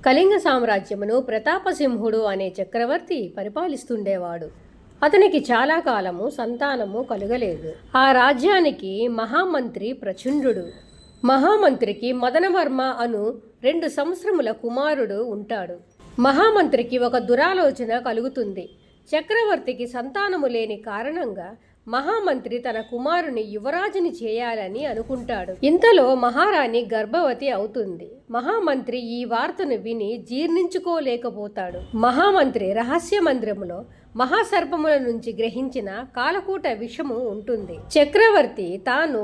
కళింగ సామ్రాజ్యమును ప్రతాపసింహుడు అనే చక్రవర్తి పరిపాలిస్తుండేవాడు. అతనికి చాలా కాలము సంతానము కలుగలేదు. ఆ రాజ్యానికి మహామంత్రి ప్రచుండు. మహామంత్రికి మదనవర్మ అను 2 సంవత్సరముల కుమారుడు ఉంటాడు. మహామంత్రికి ఒక దురాలోచన కలుగుతుంది. చక్రవర్తికి సంతానము లేని కారణంగా మహామంత్రి తన కుమారుని యువరాజుని చేయాలని అనుకుంటాడు. ఇంతలో మహారాణి గర్భవతి అవుతుంది. మహామంత్రి ఈ వార్తను విని జీర్ణించుకోలేకపోతాడు. మహామంత్రి రహస్య మందిరములో మహాసర్పముల నుంచి గ్రహించిన కాలకూట విషము ఉంటుంది. చక్రవర్తి తాను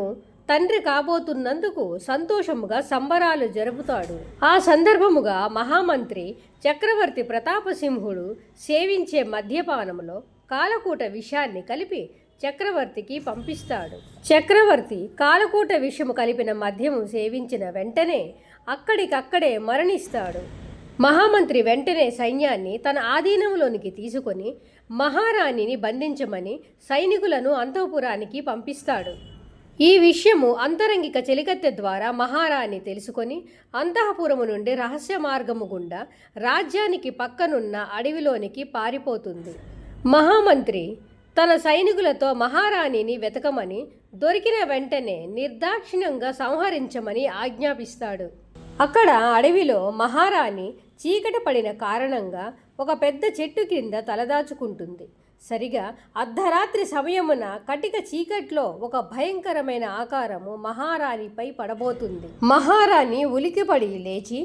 తండ్రి కాబోతున్నందుకు సంతోషముగా సంబరాలు జరుపుతాడు. ఆ సందర్భముగా మహామంత్రి చక్రవర్తి ప్రతాపసింహుడు సేవించే మద్యపానములో కాలకూట విషాన్ని కలిపి చక్రవర్తికి పంపిస్తాడు. చక్రవర్తి కాలకూట విషము కలిపిన మద్యము సేవించిన వెంటనే అక్కడికక్కడే మరణిస్తాడు. మహామంత్రి వెంటనే సైన్యాన్ని తన ఆధీనంలోనికి తీసుకొని మహారాణిని బంధించమని సైనికులను అంతఃపురానికి పంపిస్తాడు. ఈ విషయము అంతరంగిక చెలికత్తె ద్వారా మహారాణి తెలుసుకొని అంతఃపురము నుండి రహస్య మార్గము గుండా రాజ్యానికి పక్కనున్న అడవిలోనికి పారిపోతుంది. మహామంత్రి తన సైనికులతో మహారాణిని వెతకమని, దొరికిన వెంటనే నిర్దాక్షిణ్యంగా సంహరించమని ఆజ్ఞాపిస్తాడు. అక్కడ అడవిలో మహారాణి చీకటి పడిన కారణంగా ఒక పెద్ద చెట్టు కింద తలదాచుకుంటుంది. సరిగా అర్ధరాత్రి సమయమున కటిక చీకట్లో ఒక భయంకరమైన ఆకారము మహారాణిపై పడబోతుంది. మహారాణి ఉలికిపడి లేచి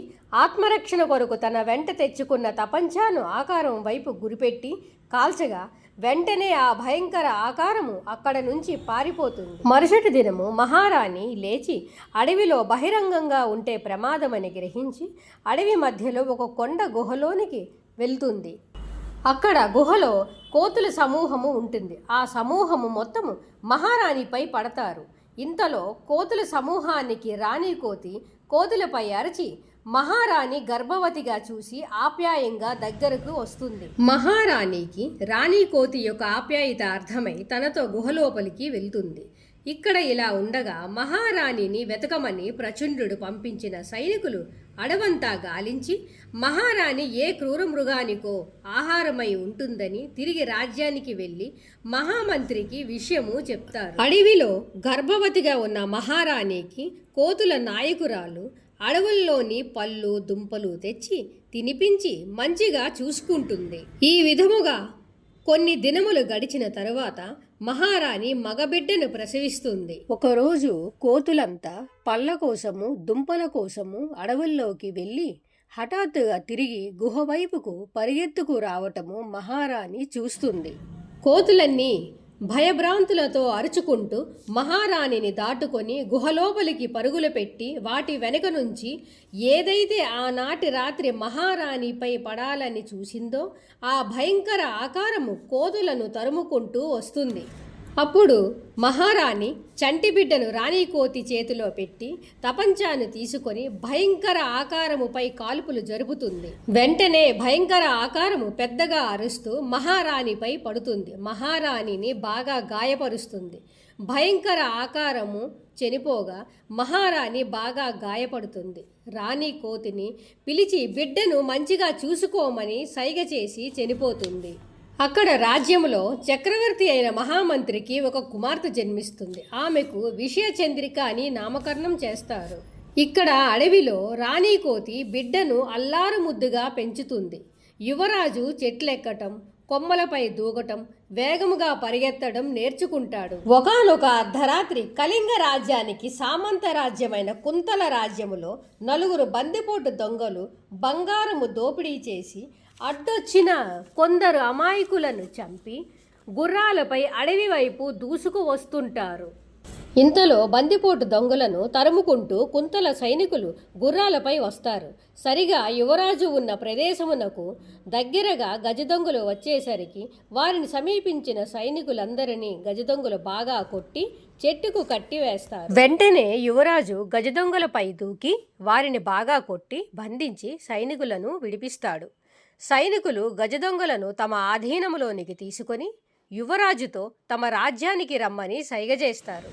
ఆత్మరక్షణ కొరకు తన వెంట తెచ్చుకున్న తపంచాను ఆకారం వైపు గురిపెట్టి కాల్చగా వెంటనే ఆ భయంకర ఆకారము అక్కడ నుంచి పారిపోతుంది. మరుసటి దినము మహారాణి లేచి అడవిలో బహిరంగంగా ఉంటే ప్రమాదమని గ్రహించి అడవి మధ్యలో ఒక కొండ గుహలోనికి వెళ్తుంది. అక్కడ గుహలో కోతుల సమూహము ఉంటుంది. ఆ సమూహము మొత్తము మహారాణిపై పడతారు. ఇంతలో కోతుల సమూహానికి రాణి కోతి కోతులపై అరచి మహారాణి గర్భవతిగా చూసి ఆప్యాయంగా దగ్గరకు వస్తుంది. మహారాణికి రాణి కోతి యొక్క ఆప్యాయత అర్థమై తనతో గుహలోపలికి వెళ్తుంది. ఇక్కడ ఇలా ఉండగా మహారాణిని వెతకమని ప్రచండు పంపించిన సైనికులు అడవంతా గాలించి మహారాణి ఏ క్రూర మృగానికో ఆహారమై ఉంటుందని తిరిగి రాజ్యానికి వెళ్ళి మహామంత్రికి విషయము చెప్తారు. అడవిలో గర్భవతిగా ఉన్న మహారాణికి కోతుల నాయకురాలు అడవుల్లోని పళ్ళు దుంపలు తెచ్చి తినిపించి మంచిగా చూసుకుంటుంది. ఈ విధముగా కొన్ని దినములు గడిచిన తరువాత మహారాణి మగబిడ్డను ప్రసవిస్తుంది. ఒకరోజు కోతులంతా పళ్ళ కోసము దుంపల కోసము అడవుల్లోకి వెళ్ళి హఠాత్తుగా తిరిగి గుహ వైపుకు పరిగెత్తుకు రావటము మహారాణి చూస్తుంది. కోతులన్నీ భయభ్రాంతులతో అరుచుకుంటూ మహారాణిని దాటుకొని గుహలోపలికి పరుగులు పెట్టి వాటి వెనుక నుంచి ఏదైతే ఆనాటి రాత్రి మహారాణిపై పడాలని చూసిందో ఆ భయంకర ఆకారము కోతులను తరుముకుంటూ వస్తుంది. అప్పుడు మహారాణి చంటి బిడ్డను రాణి కోతి చేతిలో పెట్టి తపంచాను తీసుకొని భయంకర ఆకారముపై కాల్పులు జరుపుతుంది. వెంటనే భయంకర ఆకారము పెద్దగా అరుస్తూ మహారాణిపై పడుతుంది. మహారాణిని బాగా గాయపరుస్తుంది. భయంకర ఆకారము చనిపోగా మహారాణి బాగా గాయపడుతుంది. రాణి కోతిని పిలిచి బిడ్డను మంచిగా చూసుకోమని సైగ చేసి చనిపోతుంది. అక్కడ రాజ్యములో చక్రవర్తి అయిన మహామంత్రికి ఒక కుమార్తె జన్మిస్తుంది. ఆమెకు విషయచంద్రిక అని నామకరణం చేస్తారు. ఇక్కడ అడవిలో రాణి కోతి బిడ్డను అల్లారు ముద్దుగా పెంచుతుంది. యువరాజు చెట్లెక్కటం, కొమ్మలపై దూకటం, వేగముగా పరిగెత్తడం నేర్చుకుంటాడు. ఒకానొక అర్ధరాత్రి కళింగ రాజ్యానికి సామంత రాజ్యమైన కుంతల రాజ్యములో 4 బందిపోటు దొంగలు బంగారము దోపిడీ చేసి అడ్డొచ్చిన కొందరు అమాయకులను చంపి గుర్రాలపై అడవి వైపు దూసుకు వస్తుంటారు. ఇంతలో బందిపోటు దొంగలను తరుముకుంటూ కుంతల సైనికులు గుర్రాలపై వస్తారు. సరిగా యువరాజు ఉన్న ప్రదేశమునకు దగ్గరగా గజదొంగలు వచ్చేసరికి వారిని సమీపించిన సైనికులందరినీ గజదొంగలు బాగా కొట్టి చెట్టుకు కట్టివేస్తారు. వెంటనే యువరాజు గజదొంగలపై దూకి వారిని బాగా కొట్టి బంధించి సైనికులను విడిపిస్తాడు. సైనికులు గజదొంగలను తమ ఆధీనములోనికి తీసుకొని యువరాజుతో తమ రాజ్యానికి రమ్మని సైగ చేస్తారు.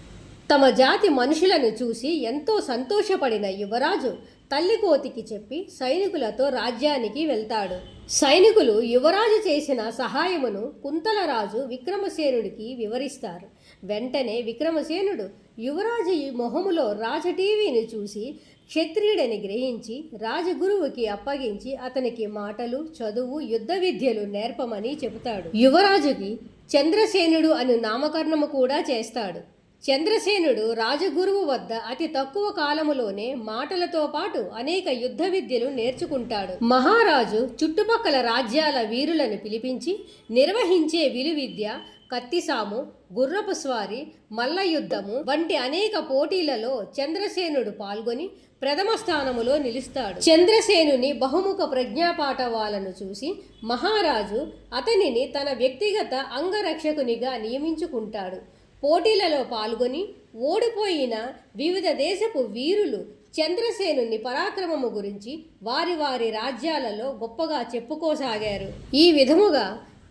తమ జాతి మనుషులను చూసి ఎంతో సంతోషపడిన యువరాజు తల్లి కోతికి చెప్పి సైనికులతో రాజ్యానికి వెళ్తాడు. సైనికులు యువరాజు చేసిన సహాయమును కుంతలరాజు విక్రమసేనుడికి వివరిస్తారు. వెంటనే విక్రమసేనుడు యువరాజు మొహములో రాజటీవీని చూసి క్షత్రియుడని గ్రహించి రాజగురువుకి అప్పగించి అతనికి మాటలు, చదువు, యుద్ధ విద్యలు నేర్పమని చెబుతాడు. యువరాజుకి చంద్రసేనుడు అని నామకరణము కూడా చేస్తాడు. చంద్రసేనుడు రాజగురువు వద్ద అతి తక్కువ కాలములోనే మాటలతో పాటు అనేక యుద్ధ విద్యలు నేర్చుకుంటాడు. మహారాజు చుట్టుపక్కల రాజ్యాల వీరులను పిలిపించి నిర్వహించే విలువిద్య, కత్తిసాము, గుర్రపు స్వారీ, మల్ల యుద్ధము వంటి అనేక పోటీలలో చంద్రసేనుడు పాల్గొని ప్రథమ స్థానములో నిలుస్తాడు. చంద్రసేనుని బహుముఖ ప్రజ్ఞాపాఠవాలను చూసి మహారాజు అతనిని తన వ్యక్తిగత అంగరక్షకునిగా నియమించుకుంటాడు. పోటీలలో పాల్గొని ఓడిపోయిన వివిధ దేశపు వీరులు చంద్రసేనుని పరాక్రమము గురించి వారి వారి రాజ్యాలలో గొప్పగా చెప్పుకోసాగారు. ఈ విధముగా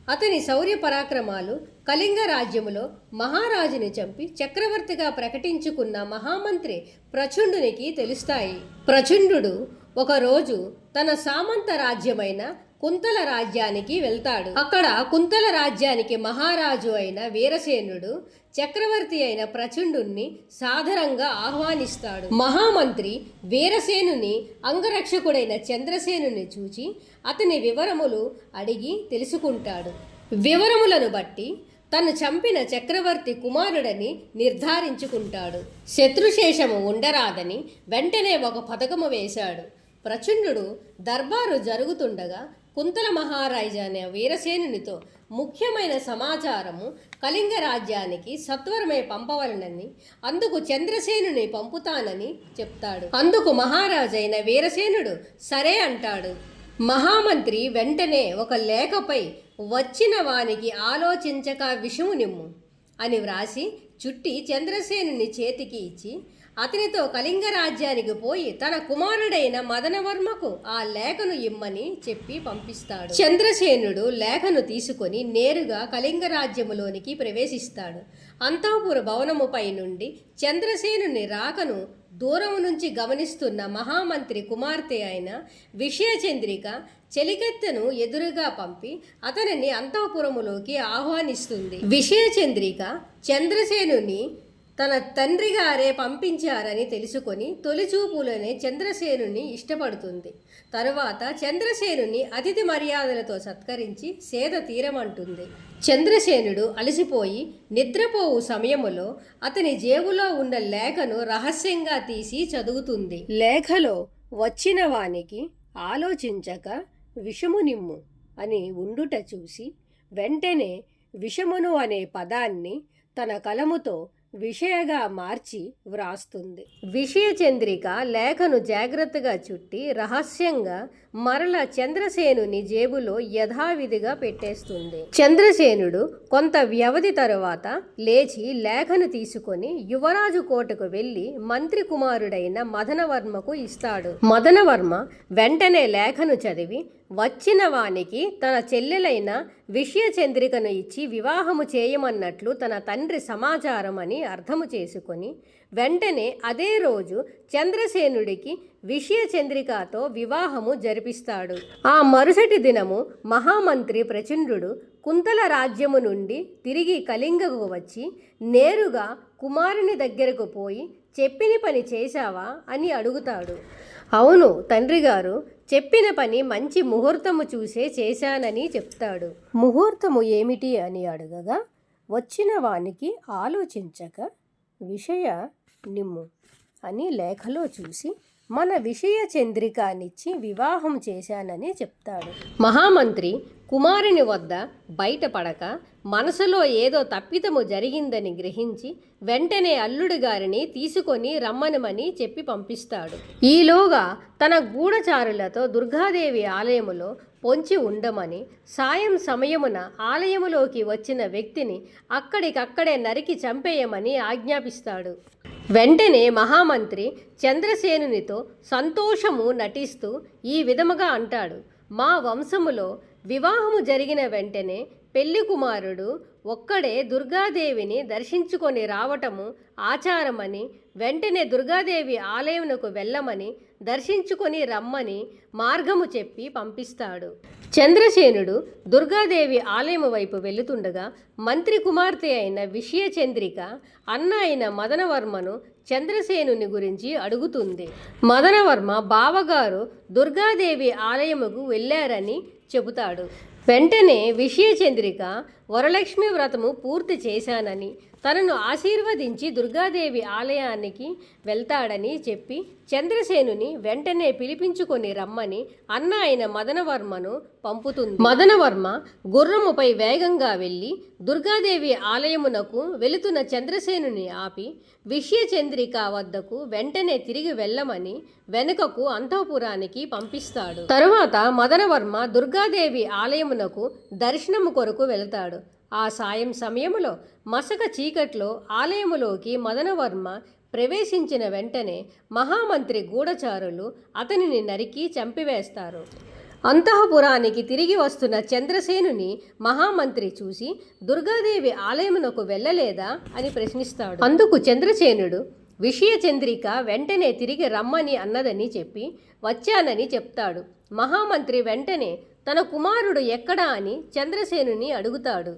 అతని శౌర్య పరాక్రమాలు కళింగ రాజ్యములో మహారాజుని చంపి చక్రవర్తిగా ప్రకటించుకున్న మహామంత్రి ప్రచుండునికి తెలుస్తాయి. ప్రచుండు ఒకరోజు తన సామంత రాజ్యమైన కుంతల రాజ్యానికి వెళ్తాడు. అక్కడ కుంతల రాజ్యానికి మహారాజు అయిన వీరసేనుడు చక్రవర్తి అయిన ప్రచుండుని సాదరంగా ఆహ్వానిస్తాడు. మహామంత్రి వీరసేనుని అంగరక్షకుడైన చంద్రసేనుని చూచి అతని వివరములు అడిగి తెలుసుకుంటాడు. వివరములను బట్టి తను చంపిన చక్రవర్తి కుమారుడని నిర్ధారించుకుంటాడు. శత్రుశేషము ఉండరాదని వెంటనే ఒక పథకము వేశాడు. ప్రచుండు దర్బారు జరుగుతుండగా కుంతల మహారాజు అనే వీరసేనునితో ముఖ్యమైన సమాచారము కళింగ రాజ్యానికి సత్వరమే పంపవలనని, అందుకు చంద్రసేనుని పంపుతానని చెప్తాడు. అందుకు మహారాజైన వీరసేనుడు సరే అంటాడు. మహామంత్రి వెంటనే ఒక లేఖపై వచ్చిన వానికి ఆలోచించక విషము నిమ్ము అని వ్రాసి చుట్టి చంద్రసేనుని చేతికి ఇచ్చి అతనితో కళింగ రాజ్యానికి పోయి తన కుమారుడైన మదనవర్మకు ఆ లేఖను ఇమ్మని చెప్పి పంపిస్తాడు. చంద్రసేనుడు లేఖను తీసుకొని నేరుగా కళింగ రాజ్యములోనికి ప్రవేశిస్తాడు. అంతఃపుర భవనముపై నుండి చంద్రసేనుని రాకను దూరము నుంచి గమనిస్తున్న మహామంత్రి కుమార్తె అయిన విషయచంద్రిక చెలికత్తెను ఎదురుగా పంపి అతనిని అంతఃపురములోకి ఆహ్వానిస్తుంది. విషయచంద్రిక చంద్రసేనుని తన తండ్రి గారే పంపించారని తెలుసుకొని తొలిచూపులోనే చంద్రసేనుని ఇష్టపడుతుంది. తరువాత చంద్రసేనుని అతిథి మర్యాదలతో సత్కరించి సేద తీరమంటుంది. చంద్రసేనుడు అలసిపోయి నిద్రపోవు సమయములో అతని జేబులో ఉన్న లేఖను రహస్యంగా తీసి చదువుతుంది. లేఖలో వచ్చిన వానికి ఆలోచించక విషము నిమ్ము అని ఉండుట చూసి వెంటనే విషమును అనే పదాన్ని తన కలముతో విషయగా మార్చి వ్రాస్తుంది. విషయచంద్రిక లేఖను జాగ్రత్తగా చుట్టి రహస్యంగా మరల చంద్రసేనుని జేబులో యథావిధిగా పెట్టేస్తుంది. చంద్రసేనుడు కొంత వ్యవధి తరువాత లేచి లేఖను తీసుకొని యువరాజు కోటకు వెళ్లి మంత్రి కుమారుడైన మదనవర్మకు ఇస్తాడు. మదనవర్మ వెంటనే లేఖను చదివి వచ్చిన వానికి తన చెల్లెలైన విషయచంద్రికను ఇచ్చి వివాహము చేయమన్నట్లు తన తండ్రి సమాచారం అని అర్థము చేసుకొని వెంటనే అదే రోజు చంద్రసేనుడికి విషయచంద్రికతో వివాహము జరిపిస్తాడు. ఆ మరుసటి దినము మహామంత్రి ప్రచుండు కుంతల రాజ్యము నుండి తిరిగి కళింగకు వచ్చి నేరుగా కుమారుని దగ్గరకు పోయి చెప్పిన పని చేశావా అని అడుగుతాడు. అవును తండ్రి గారు, చెప్పిన పని మంచి ముహూర్తము చూసే చేశానని చెప్తాడు. ముహూర్తము ఏమిటి అని అడగగా వచ్చిన వానికి ఆలోచించక విషయ నిమ్ము అని లేఖలో చూసి మన విషయ చంద్రికనిచ్చి వివాహం చేశానని చెప్తాడు. మహామంత్రి కుమారుని వద్ద బయటపడక మనసులో ఏదో తప్పిదము జరిగిందని గ్రహించి వెంటనే అల్లుడి గారిని తీసుకొని రమ్మనమని చెప్పి పంపిస్తాడు. ఈలోగా తన గూఢచారులతో దుర్గాదేవి ఆలయములో పొంచి ఉండమని, సాయం సమయమున ఆలయములోకి వచ్చిన వ్యక్తిని అక్కడికక్కడే నరికి చంపేయమని ఆజ్ఞాపిస్తాడు. వెంటనే మహామంత్రి చంద్రసేనునితో సంతోషము నటిస్తూ ఈ విధముగా అంటాడు. మా వంశములో వివాహము జరిగిన వెంటనే పెళ్లి కుమారుడు ఒక్కడే దుర్గాదేవిని దర్శించుకొని రావటము ఆచారమని, వెంటనే దుర్గాదేవి ఆలయమునకు వెళ్ళమని దర్శించుకొని రమ్మని మార్గము చెప్పి పంపిస్తాడు. చంద్రసేనుడు దుర్గాదేవి ఆలయము వైపు వెళుతుండగా మంత్రి కుమార్తె అయిన విషయచంద్రిక అన్న అయిన మదనవర్మను చంద్రసేనుని గురించి అడుగుతుంది. మదనవర్మ బావగారు దుర్గాదేవి ఆలయముకు వెళ్ళారని చెబుతాడు. వెంటనే విషయచంద్రిక వరలక్ష్మి వ్రతము పూర్తి చేశానని, తనను ఆశీర్వదించి దుర్గాదేవి ఆలయానికి వెళ్తాడని చెప్పి చంద్రసేనుని వెంటనే పిలిపించుకొని రమ్మని అన్న అయిన మదనవర్మను పంపుతుంది. మదనవర్మ గుర్రముపై వేగంగా వెళ్ళి దుర్గాదేవి ఆలయమునకు వెళుతున్న చంద్రసేనుని ఆపి విషయచంద్రిక వద్దకు వెంటనే తిరిగి వెళ్ళమని వెనుకకు అంతఃపురానికి పంపిస్తాడు. తరువాత మదనవర్మ దుర్గాదేవి ఆలయమునకు దర్శనము కొరకు వెళతాడు. ఆ సాయం సమయములో మసక చీకట్లో ఆలయములోకి మదనవర్మ ప్రవేశించిన వెంటనే మహామంత్రి గూఢచారులు అతనిని నరికి చంపివేస్తారు. అంతఃపురానికి తిరిగి వస్తున్న చంద్రసేనుని మహామంత్రి చూసి దుర్గాదేవి ఆలయమునకు వెళ్ళలేదా అని ప్రశ్నిస్తాడు. అందుకు చంద్రసేనుడు విషయచంద్రిక వెంటనే తిరిగి రమ్మని అన్నదని చెప్పి వచ్చానని చెప్తాడు. మహామంత్రి వెంటనే తన కుమారుడు ఎక్కడా అని చంద్రసేనుని అడుగుతాడు.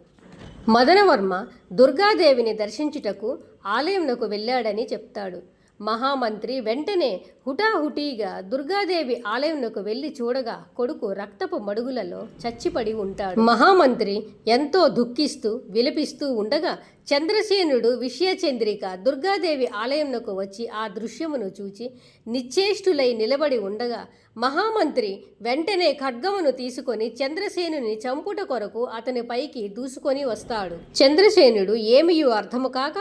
మదనవర్మ దుర్గాదేవిని దర్శించుటకు ఆలయంనకు వెళ్ళాడని చెప్తాడు. మహామంత్రి వెంటనే హుటాహుటీగా దుర్గాదేవి ఆలయంనకు వెళ్ళి చూడగా కొడుకు రక్తపు మడుగులలో చచ్చిపడి ఉంటాడు. మహామంత్రి ఎంతో దుఃఖిస్తూ విలపిస్తూ ఉండగా చంద్రసేనుడు విషయచంద్రిక దుర్గాదేవి ఆలయంనకు వచ్చి ఆ దృశ్యమును చూచి నిశ్చేష్టులై నిలబడి ఉండగా మహామంత్రి వెంటనే ఖడ్గమును తీసుకొని చంద్రసేనుని చంపుట కొరకు అతని పైకి దూసుకొని వస్తాడు. చంద్రసేనుడు ఏమీయూ అర్థము కాక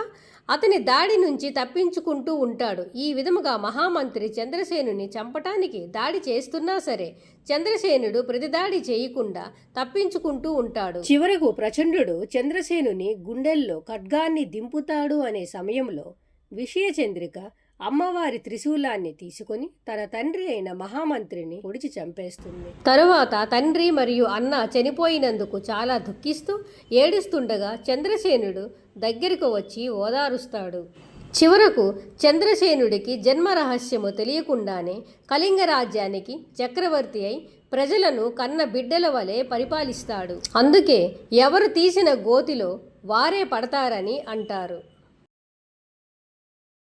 అతని దాడి నుంచి తప్పించుకుంటూ ఉంటాడు. ఈ విధముగా మహామంత్రి చంద్రసేనుని చంపటానికి దాడి చేస్తున్నా సరే చంద్రసేనుడు ప్రతిదాడి చేయకుండా తప్పించుకుంటూ ఉంటాడు. చివరకు ప్రచండుడు చంద్రసేనుని గుండెల్లో ఖడ్గాన్ని దింపుతాడు అనే సమయంలో విషయచంద్రిక అమ్మవారి త్రిశూలాన్ని తీసుకొని తన తండ్రి అయిన మహామంత్రిని పొడిచి చంపేస్తుంది. తరువాత తండ్రి మరియు అన్న చనిపోయినందుకు చాలా దుఃఖిస్తూ ఏడుస్తుండగా చంద్రసేనుడు దగ్గరకు వచ్చి ఓదారుస్తాడు. చివరకు చంద్రసేనుడికి జన్మ రహస్యము తెలియకుండానే కళింగ రాజ్యానికి చక్రవర్తి అయి ప్రజలను కన్న బిడ్డల వలె పరిపాలిస్తాడు. అందుకే ఎవరు తీసిన గోతిలో వారే పడతారని అంటారు.